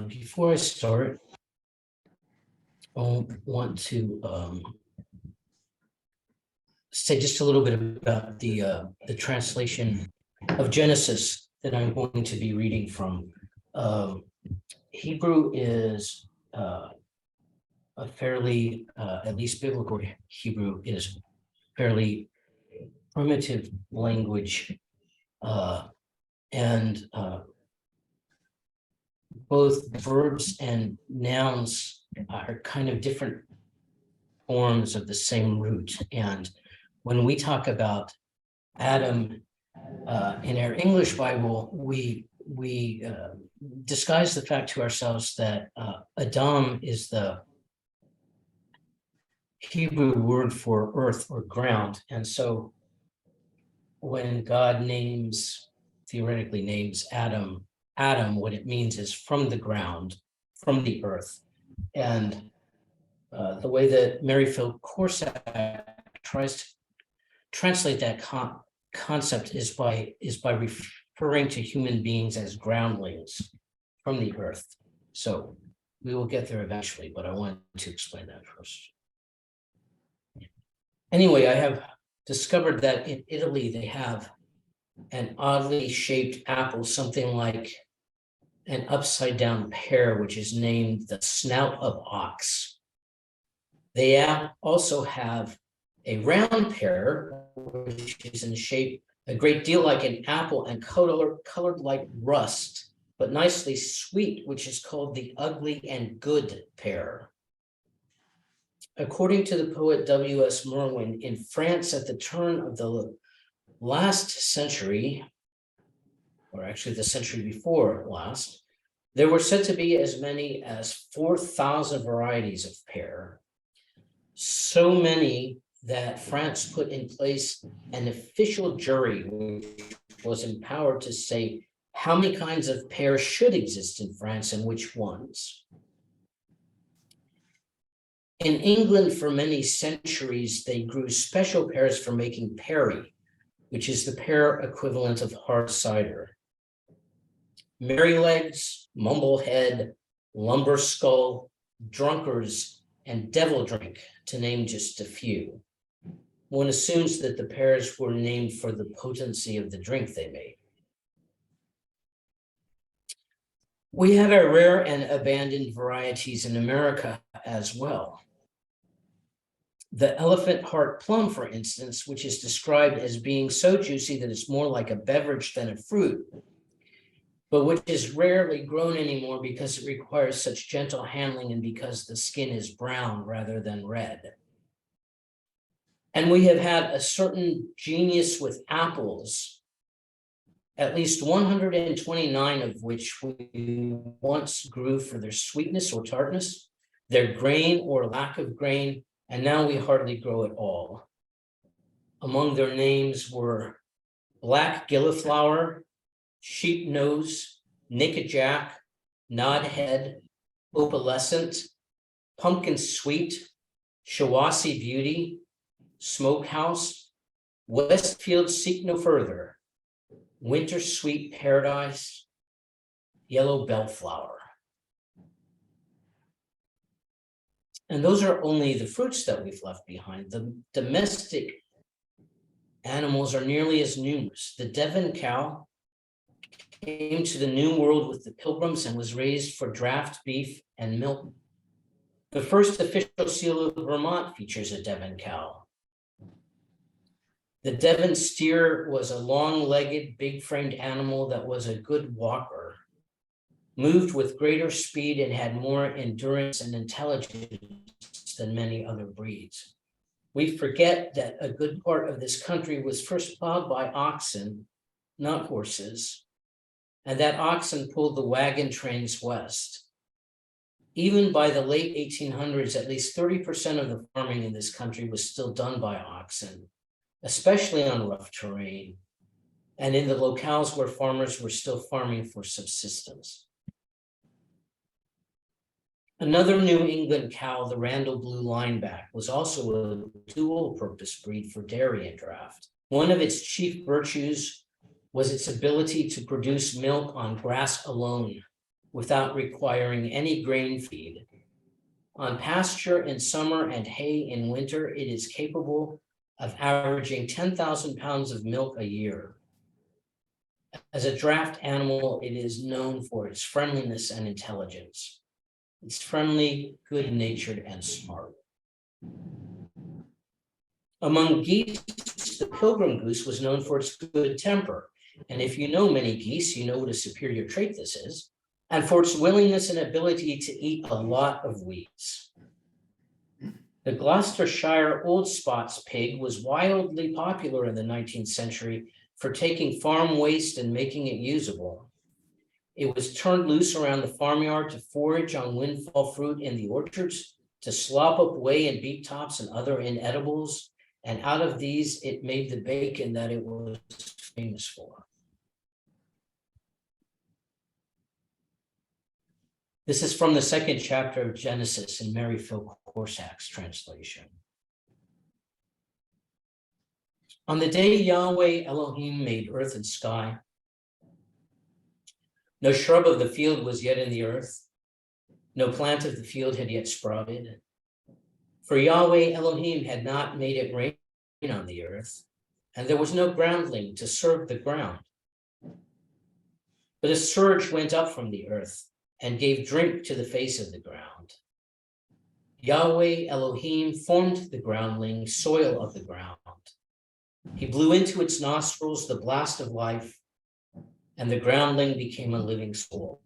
Before I start, I want to say just a little bit about the translation of Genesis that I'm going to be reading from. Hebrew is a fairly, at least biblical Hebrew is fairly primitive language, and both verbs and nouns are kind of different forms of the same root. And when we talk about Adam in our English Bible, we disguise the fact to ourselves that Adam is the Hebrew word for earth or ground. And so when God theoretically names Adam, what it means is from the ground, from the earth. And the way that Merrifield Corsack tries to translate that concept is by referring to human beings as groundlings from the earth. So we will get there eventually, but I wanted to explain that first. Anyway, I have discovered that in Italy, they have an oddly shaped apple, something like an upside down pear, which is named the snout of ox. They also have a round pear, which is in shape a great deal like an apple and colored like rust, but nicely sweet, which is called the ugly and good pear. According to the poet W.S. Merwin, in France at the turn of the last century, or actually the century before last, there were said to be as many as 4,000 varieties of pear. So many that France put in place an official jury which was empowered to say how many kinds of pear should exist in France and which ones. In England, for many centuries, they grew special pears for making perry, which is the pear equivalent of hard cider. Merrylegs, Mumblehead, Lumberskull, Drunkers, and Devil Drink, to name just a few. One assumes that the pears were named for the potency of the drink they made. We have our rare and abandoned varieties in America as well. The elephant heart plum, for instance, which is described as being so juicy that it's more like a beverage than a fruit, but which is rarely grown anymore because it requires such gentle handling and because the skin is brown rather than red. And we have had a certain genius with apples, at least 129 of which we once grew for their sweetness or tartness, their grain or lack of grain, and now we hardly grow at all. Among their names were black gilliflower, sheep nose, naked jack, nodhead, opalescent, pumpkin sweet, Shawassi beauty, smokehouse, Westfield seek no further, winter sweet paradise, yellow bellflower. And those are only the fruits that we've left behind. The domestic animals are nearly as numerous. The Devon cow came to the New World with the Pilgrims and was raised for draft beef and milk. The first official seal of Vermont features a Devon cow. The Devon steer was a long-legged, big-framed animal that was a good walker, moved with greater speed and had more endurance and intelligence than many other breeds. We forget that a good part of this country was first plowed by oxen, not horses, and that oxen pulled the wagon trains west. Even by the late 1800s, at least 30% of the farming in this country was still done by oxen, especially on rough terrain, and in the locales where farmers were still farming for subsistence. Another New England cow, the Randall Blue Lineback, was also a dual-purpose breed for dairy and draft. One of its chief virtues was its ability to produce milk on grass alone. without requiring any grain feed. On pasture in summer and hay in winter, it is capable of averaging 10,000 pounds of milk a year. As a draft animal, it is known for its friendliness and intelligence. It's friendly, good-natured, and smart. Among geese, the pilgrim goose was known for its good temper. And if you know many geese, you know what a superior trait this is, and for its willingness and ability to eat a lot of weeds. The Gloucestershire Old Spots pig was wildly popular in the 19th century for taking farm waste and making it usable. It was turned loose around the farmyard to forage on windfall fruit in the orchards, to slop up whey and beet tops and other inedibles, and out of these, it made the bacon that it was famous for. This is from the second chapter of Genesis in Mary Phil Corsak's translation. On the day Yahweh Elohim made earth and sky, no shrub of the field was yet in the earth, no plant of the field had yet sprouted. For Yahweh Elohim had not made it rain on the earth, and there was no groundling to serve the ground. But a surge went up from the earth and gave drink to the face of the ground. Yahweh Elohim formed the groundling soil of the ground. He blew into its nostrils the blast of life, and the groundling became a living soul.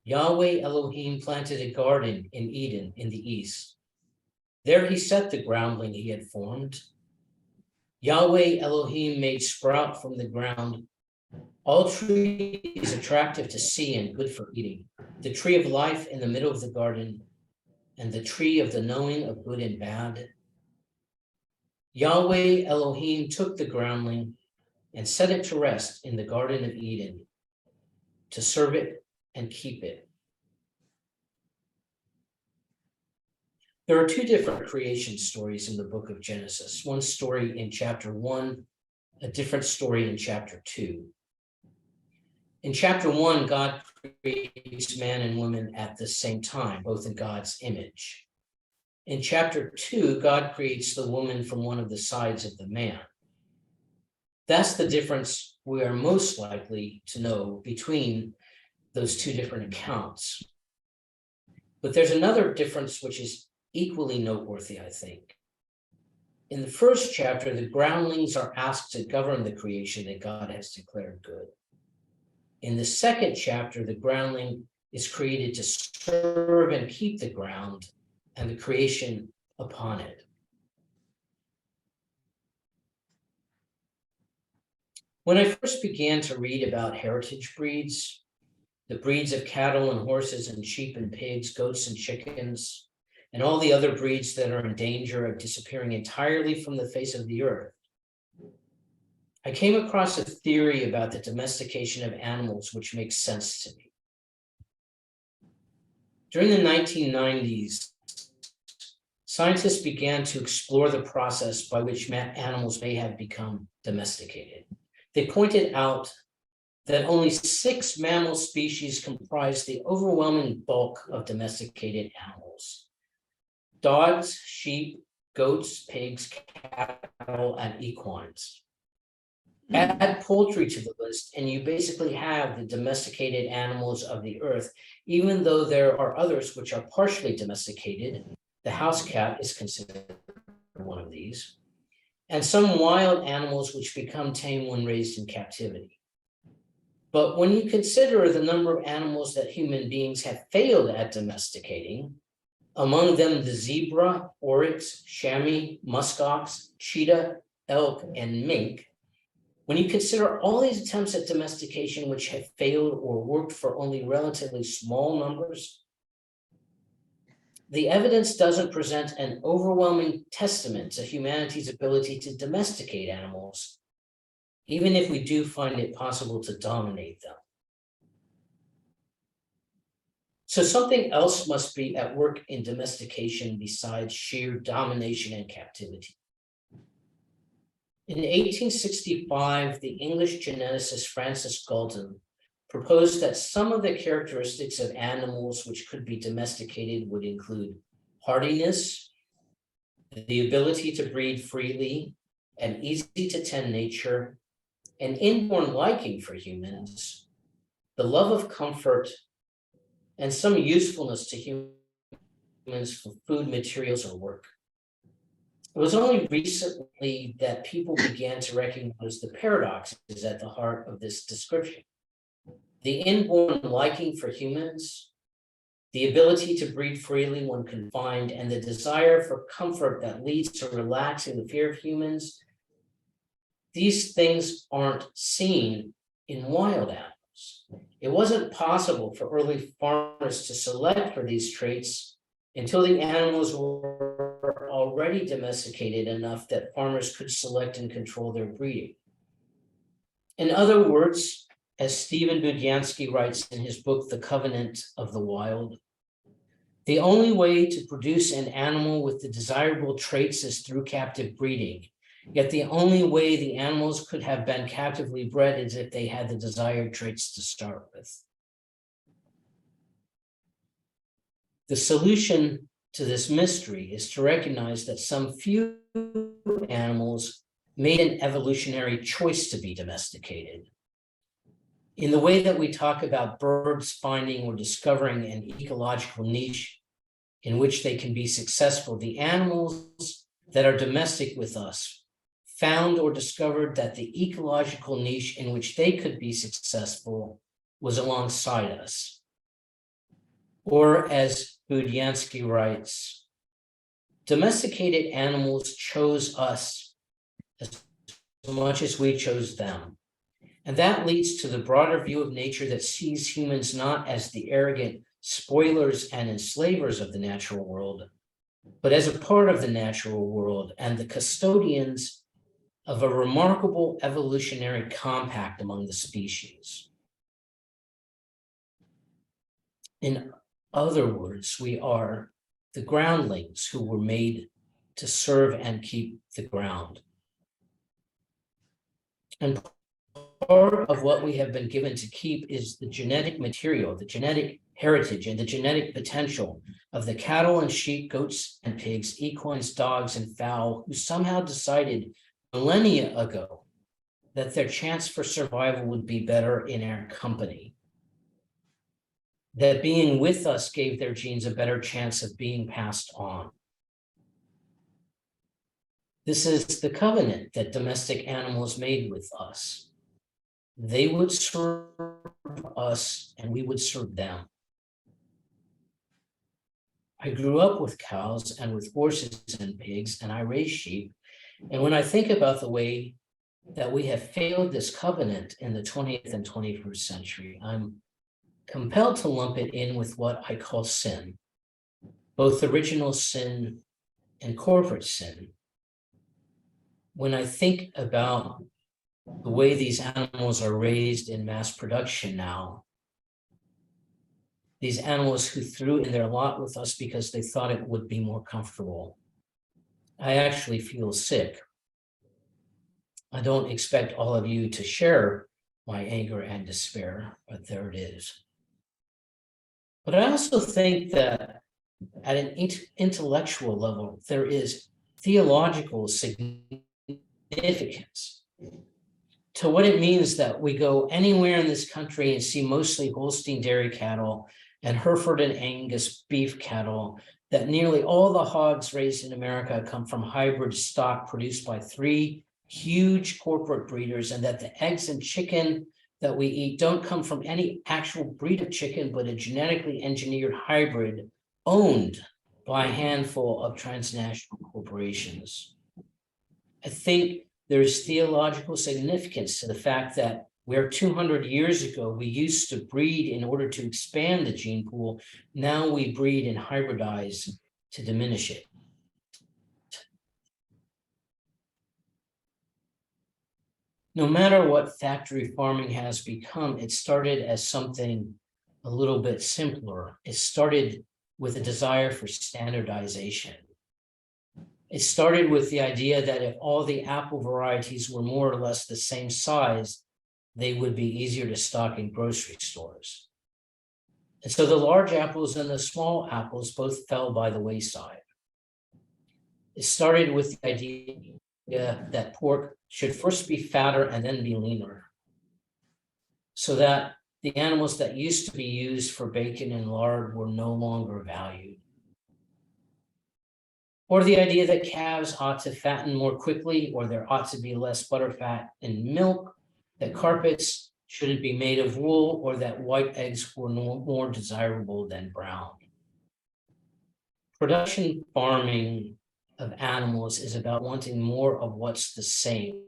Yahweh Elohim planted a garden in Eden in the east. There he set the groundling he had formed. Yahweh Elohim made sprout from the ground all trees attractive to see and good for eating, the tree of life in the middle of the garden, and the tree of the knowing of good and bad. Yahweh Elohim took the groundling and set it to rest in the Garden of Eden, to serve it and keep it. There are two different creation stories in the book of Genesis, one story in chapter 1, a different story in chapter 2. In chapter 1, God creates man and woman at the same time, both in God's image. In chapter 2, God creates the woman from one of the sides of the man. That's the difference we are most likely to know between those two different accounts. But there's another difference which is equally noteworthy, I think. In the first chapter, the groundlings are asked to govern the creation that God has declared good. In the second chapter, the groundling is created to serve and keep the ground and the creation upon it. When I first began to read about heritage breeds, the breeds of cattle and horses and sheep and pigs, goats and chickens, and all the other breeds that are in danger of disappearing entirely from the face of the earth, I came across a theory about the domestication of animals which makes sense to me. During the 1990s, scientists began to explore the process by which animals may have become domesticated. They pointed out that only 6 mammal species comprise the overwhelming bulk of domesticated animals: dogs, sheep, goats, pigs, cattle, and equines. Add poultry to the list, and you basically have the domesticated animals of the earth, even though there are others which are partially domesticated. The house cat is considered one of these, and some wild animals which become tame when raised in captivity. But when you consider the number of animals that human beings have failed at domesticating, among them the zebra, oryx, chamois, muskox, cheetah, elk, and mink, when you consider all these attempts at domestication which have failed or worked for only relatively small numbers, the evidence doesn't present an overwhelming testament to humanity's ability to domesticate animals, even if we do find it possible to dominate them. So something else must be at work in domestication besides sheer domination and captivity. In 1865, the English geneticist Francis Galton proposed that some of the characteristics of animals which could be domesticated would include hardiness, the ability to breed freely, an easy to tend nature, an inborn liking for humans, the love of comfort, and some usefulness to humans for food, materials, or work. It was only recently that people began to recognize the paradoxes at the heart of this description. The inborn liking for humans, the ability to breed freely when confined, and the desire for comfort that leads to relaxing the fear of humans. These things aren't seen in wild animals. It wasn't possible for early farmers to select for these traits until the animals were already domesticated enough that farmers could select and control their breeding. In other words, as Stephen Budiansky writes in his book, The Covenant of the Wild, the only way to produce an animal with the desirable traits is through captive breeding. Yet the only way the animals could have been captively bred is if they had the desired traits to start with. The solution to this mystery is to recognize that some few animals made an evolutionary choice to be domesticated. In the way that we talk about birds finding or discovering an ecological niche in which they can be successful, the animals that are domestic with us found or discovered that the ecological niche in which they could be successful was alongside us. Or as Budiansky writes, domesticated animals chose us as much as we chose them. And that leads to the broader view of nature that sees humans not as the arrogant spoilers and enslavers of the natural world, but as a part of the natural world and the custodians of a remarkable evolutionary compact among the species. In other words, we are the groundlings who were made to serve and keep the ground. And part of what we have been given to keep is the genetic material, the genetic heritage, and the genetic potential of the cattle and sheep, goats and pigs, equines, dogs, and fowl who somehow decided millennia ago that their chance for survival would be better in our company. That being with us gave their genes a better chance of being passed on. This is the covenant that domestic animals made with us. They would serve us and we would serve them. I grew up with cows and with horses and pigs, and I raised sheep. And when I think about the way that we have failed this covenant in the 20th and 21st century, I'm compelled to lump it in with what I call sin, both original sin and corporate sin. When I think about the way these animals are raised in mass production now, these animals who threw in their lot with us because they thought it would be more comfortable, I actually feel sick. I don't expect all of you to share my anger and despair, but there it is. But I also think that at an intellectual level, there is theological significance to what it means that we go anywhere in this country and see mostly Holstein dairy cattle and Hereford and Angus beef cattle, that nearly all the hogs raised in America come from hybrid stock produced by 3 huge corporate breeders, and that the eggs and chicken that we eat don't come from any actual breed of chicken, but a genetically engineered hybrid owned by a handful of transnational corporations. I think there's theological significance to the fact that where 200 years ago we used to breed in order to expand the gene pool, now we breed and hybridize to diminish it. No matter what factory farming has become, it started as something a little bit simpler. It started with a desire for standardization. It started with the idea that if all the apple varieties were more or less the same size, they would be easier to stock in grocery stores. And so the large apples and the small apples both fell by the wayside. It started with the idea that pork should first be fatter and then be leaner, so that the animals that used to be used for bacon and lard were no longer valued. Or the idea that calves ought to fatten more quickly, or there ought to be less butterfat in milk, that carpets shouldn't be made of wool, or that white eggs were more desirable than brown. Production farming of animals is about wanting more of what's the same,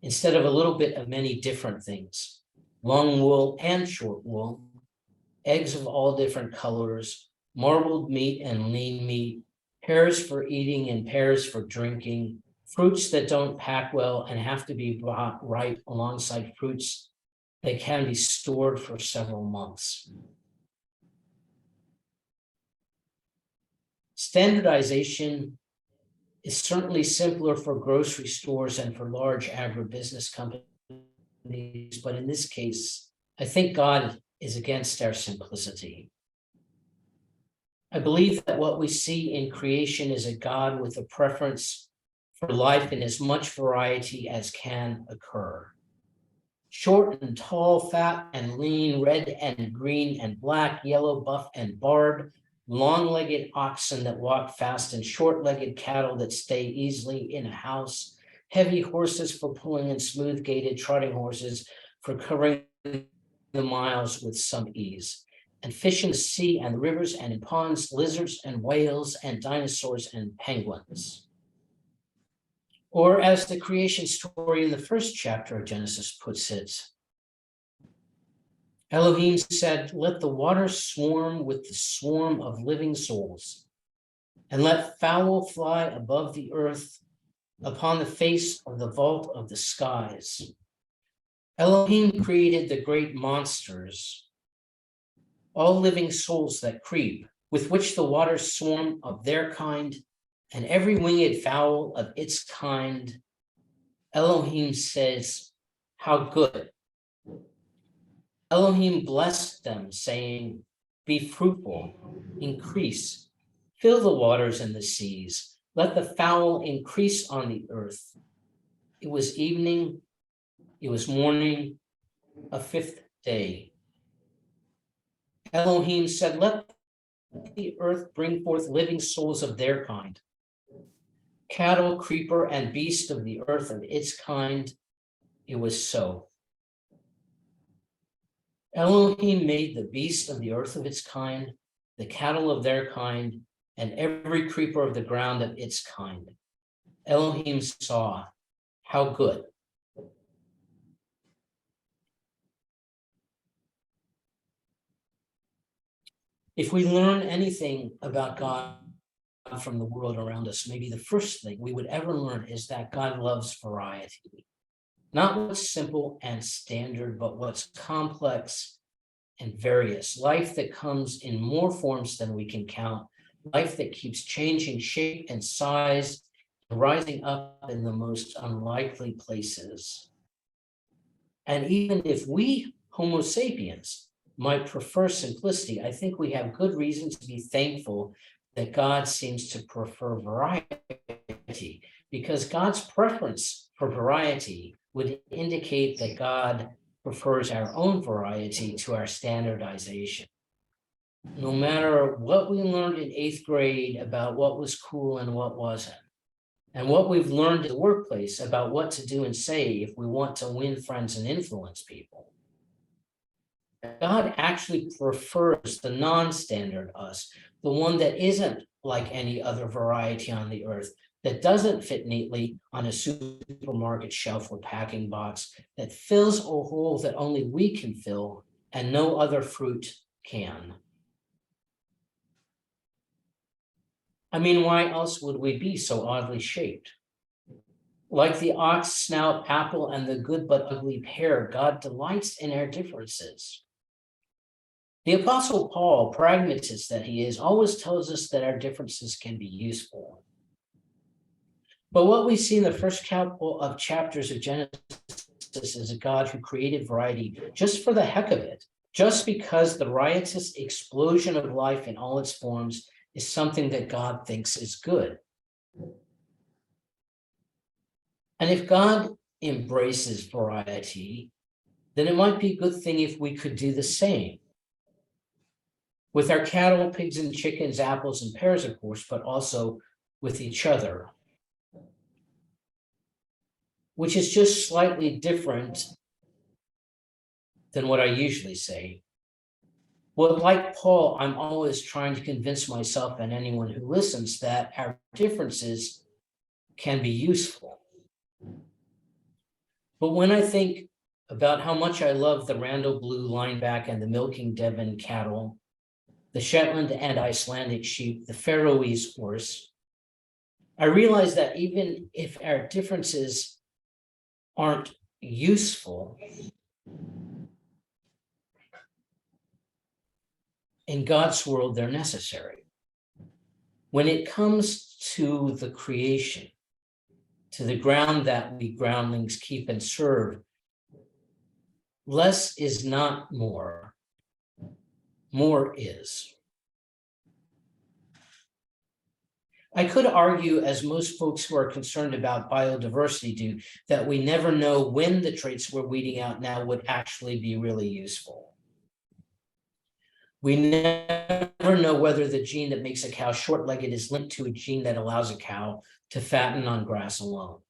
instead of a little bit of many different things. Long wool and short wool, eggs of all different colors, marbled meat and lean meat, pears for eating and pears for drinking, fruits that don't pack well and have to be brought ripe alongside fruits that can be stored for several months. Standardization is certainly simpler for grocery stores and for large agribusiness companies, but in this case, I think God is against our simplicity. I believe that what we see in creation is a God with a preference for life in as much variety as can occur. Short and tall, fat and lean, red and green and black, yellow, buff and barred, long-legged oxen that walk fast and short-legged cattle that stay easily in a house, heavy horses for pulling and smooth-gaited trotting horses for covering the miles with some ease, and fish in the sea and the rivers and in ponds, lizards and whales and dinosaurs and penguins. Or as the creation story in the first chapter of Genesis puts it, Elohim said, "Let the waters swarm with the swarm of living souls, and let fowl fly above the earth upon the face of the vault of the skies." Elohim created the great monsters, all living souls that creep, with which the waters swarm of their kind, and every winged fowl of its kind. Elohim says, "How good." Elohim blessed them, saying, "Be fruitful, increase, fill the waters and the seas, let the fowl increase on the earth." It was evening, it was morning, a fifth day. Elohim said, "Let the earth bring forth living souls of their kind, cattle, creeper, and beast of the earth of its kind." It was so. Elohim made the beast of the earth of its kind, the cattle of their kind, and every creeper of the ground of its kind. Elohim saw how good. If we learn anything about God from the world around us, maybe the first thing we would ever learn is that God loves variety. Not what's simple and standard, but what's complex and various. Life that comes in more forms than we can count. Life that keeps changing shape and size, rising up in the most unlikely places. And even if we, Homo sapiens, might prefer simplicity, I think we have good reason to be thankful that God seems to prefer variety, because God's preference for variety would indicate that God prefers our own variety to our standardization. No matter what we learned in 8th grade about what was cool and what wasn't, and what we've learned in the workplace about what to do and say if we want to win friends and influence people, God actually prefers the non-standard us, the one that isn't like any other variety on the earth, that doesn't fit neatly on a supermarket shelf or packing box, that fills a hole that only we can fill and no other fruit can. I mean, why else would we be so oddly shaped? Like the ox, snout, apple, and the good but ugly pear, God delights in our differences. The Apostle Paul, pragmatist that he is, always tells us that our differences can be useful. But what we see in the first couple of chapters of Genesis as a God who created variety just for the heck of it, just because the riotous explosion of life in all its forms is something that God thinks is good. And if God embraces variety, then it might be a good thing if we could do the same. With our cattle, pigs, and chickens, apples, and pears, of course, but also with each other, which is just slightly different than what I usually say. Well, like Paul, I'm always trying to convince myself and anyone who listens that our differences can be useful. But when I think about how much I love the Randall Blue lineback and the milking Devon cattle, the Shetland and Icelandic sheep, the Faroese horse, I realize that even if our differences aren't useful, in God's world, they're necessary. When it comes to the creation, to the ground that we groundlings keep and serve, less is not more, more is. I could argue, as most folks who are concerned about biodiversity do, that we never know when the traits we're weeding out now would actually be really useful. We never know whether the gene that makes a cow short-legged is linked to a gene that allows a cow to fatten on grass alone.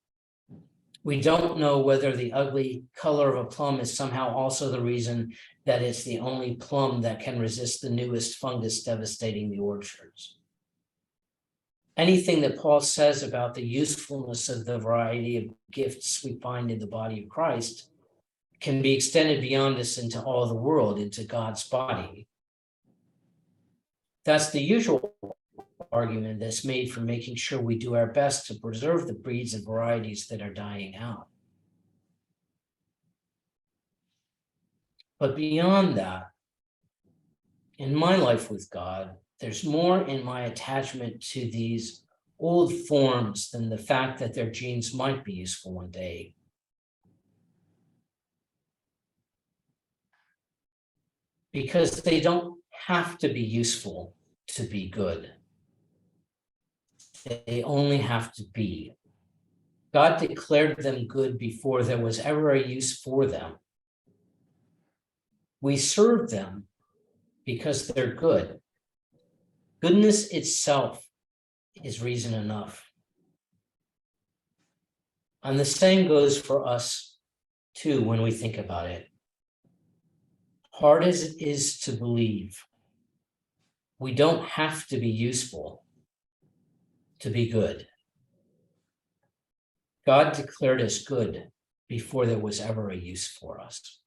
We don't know whether the ugly color of a plum is somehow also the reason that it's the only plum that can resist the newest fungus devastating the orchards. Anything that Paul says about the usefulness of the variety of gifts we find in the body of Christ can be extended beyond us into all the world, into God's body. That's the usual argument that's made for making sure we do our best to preserve the breeds and varieties that are dying out. But beyond that, in my life with God, there's more in my attachment to these old forms than the fact that their genes might be useful one day. Because they don't have to be useful to be good. They only have to be. God declared them good before there was ever a use for them. We serve them because they're good. Goodness itself is reason enough. And the same goes for us too when we think about it. Hard as it is to believe, we don't have to be useful to be good. God declared us good before there was ever a use for us.